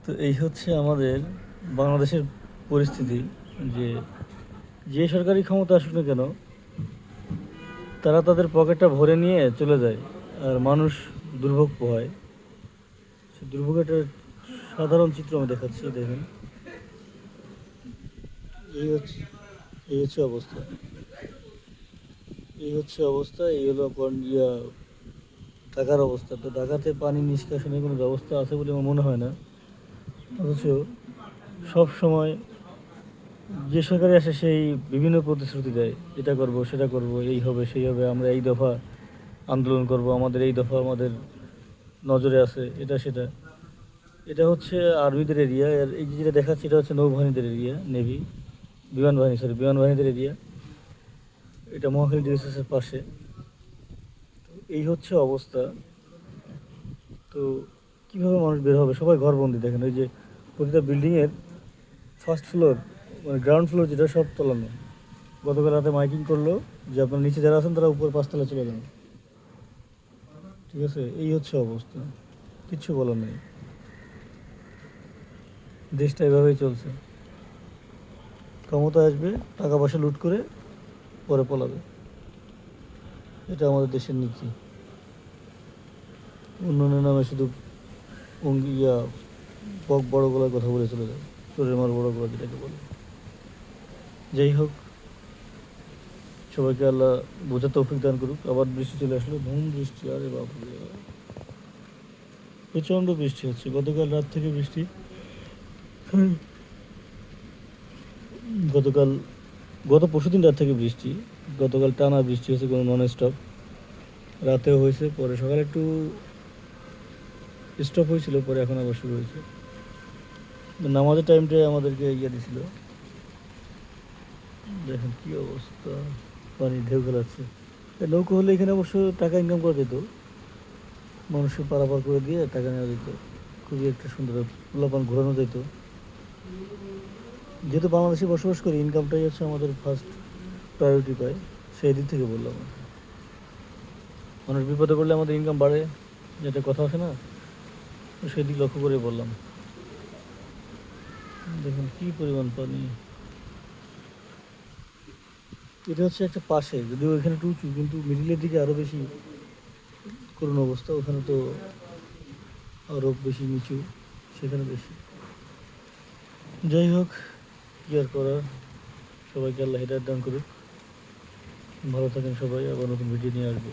তো এই হচ্ছে আমাদের বাংলাদেশের পরিস্থিতি, যে যে সরকারি ক্ষমতা আসুক না কেন তারা তাদের পকেটটা ভরে নিয়ে চলে যায়, আর মানুষ দুর্ভোগ পোহায়। সে দুর্ভোগের একটা সাধারণ চিত্র আমি দেখাচ্ছি, দেখেন। এই হচ্ছে এই হচ্ছে অবস্থা এই হচ্ছে অবস্থা, এই হলো ঢাকার অবস্থা। তো ঢাকাতে পানি নিষ্কাশনের কোনো ব্যবস্থা আছে বলে আমার মনে হয় না। অথচ সব সময় যে সরকারি আসে সেই বিভিন্ন প্রতিশ্রুতি দেয়, এটা করব সেটা করব, এই হবে সেই হবে, আমরা এই দফা আন্দোলন করব, আমাদের এই দফা আমাদের নজরে আছে, এটা সেটা। এটা হচ্ছে আর্মিদের এরিয়া, আর এই যে যেটা দেখাচ্ছে এটা হচ্ছে নৌবাহিনীদের এরিয়া, নেভি, বিমান বাহিনীদের এরিয়া। এটা মহাখালী ডিএসএসের পাশে। এই হচ্ছে অবস্থা। তো কীভাবে মানুষ বের হবে? সবাই ঘরবন্দি, দেখেন ওই যে প্রতিটা বিল্ডিংয়ের ফার্স্ট ফ্লোর, মানে গ্রাউন্ড ফ্লোর যেটা, সব তলানো। গতকাল রাতে মাইকিং করলো যে আপনার নিচে যারা আছেন তারা উপর 5 তলা চলে যান। ঠিক আছে, এই হচ্ছে অবস্থা, কিচ্ছু বলার নেই। দেশটা এভাবেই চলছে। ক্ষমতা আসবে, টাকা পয়সা লুট করে পরে পলাবে। এটা আমাদের দেশের নীতি। উন্নয়নের নামে শুধু ইয়া বড় গলায় কথা বলে চলে যায়, চোরের মার বড় গলা যেটাকে বলে। যাই হোক, সবাইকে আল্লাহ বোঝার তৌফিক দান করুক। আবার বৃষ্টি চলে আসলো, ধুম বৃষ্টি, আরে বাপরে, প্রচণ্ড বৃষ্টি হচ্ছে। গতকাল রাত থেকে বৃষ্টি। গতকাল গত পরশুদিন রাত থেকে বৃষ্টি। গতকাল টানা বৃষ্টি হয়েছে, কোনো নন স্টপ। রাতেও হয়েছে, পরে সকালে একটু স্টপ হয়েছিল, পরে এখন আবার শুরু হয়েছে। নামাজের টাইমটায় আমাদেরকে দিছিল। দেখেন কী অবস্থা, পানি ঢেউ খেলাচ্ছে। নৌকো হলে এখানে অবশ্য টাকা ইনকাম করা যেত, মানুষকে পারাপার করে দিয়ে টাকা নেওয়া যেত। খুবই একটা সুন্দর পোলাপান ঘোরানো যেত। যেহেতু বাংলাদেশে বসবাস করি, ইনকামটাই হচ্ছে আমাদের ফার্স্ট প্রায়োরিটি পায়, সেই দিক থেকে বললাম। মানুষ বিপদে পড়লে আমাদের ইনকাম বাড়ে, যেটা কথা আছে না, তো সেই দিক লক্ষ্য করে বললাম। দেখুন কী পরিমাণ পানি। এটা হচ্ছে একটা পাশে, যদিও এখানে একটু উঁচু, কিন্তু মিডিলের দিকে আরও বেশি করুণ অবস্থা। ওখানে তো আরও বেশি নিচু, সেখানে বেশি। যাই হোক, কী আর করার, সবাইকে আল্লাহ হিদায়াত দান করুক। ভালো থাকেন সবাই, আবার নতুন ভিডিও নিয়ে আসবো।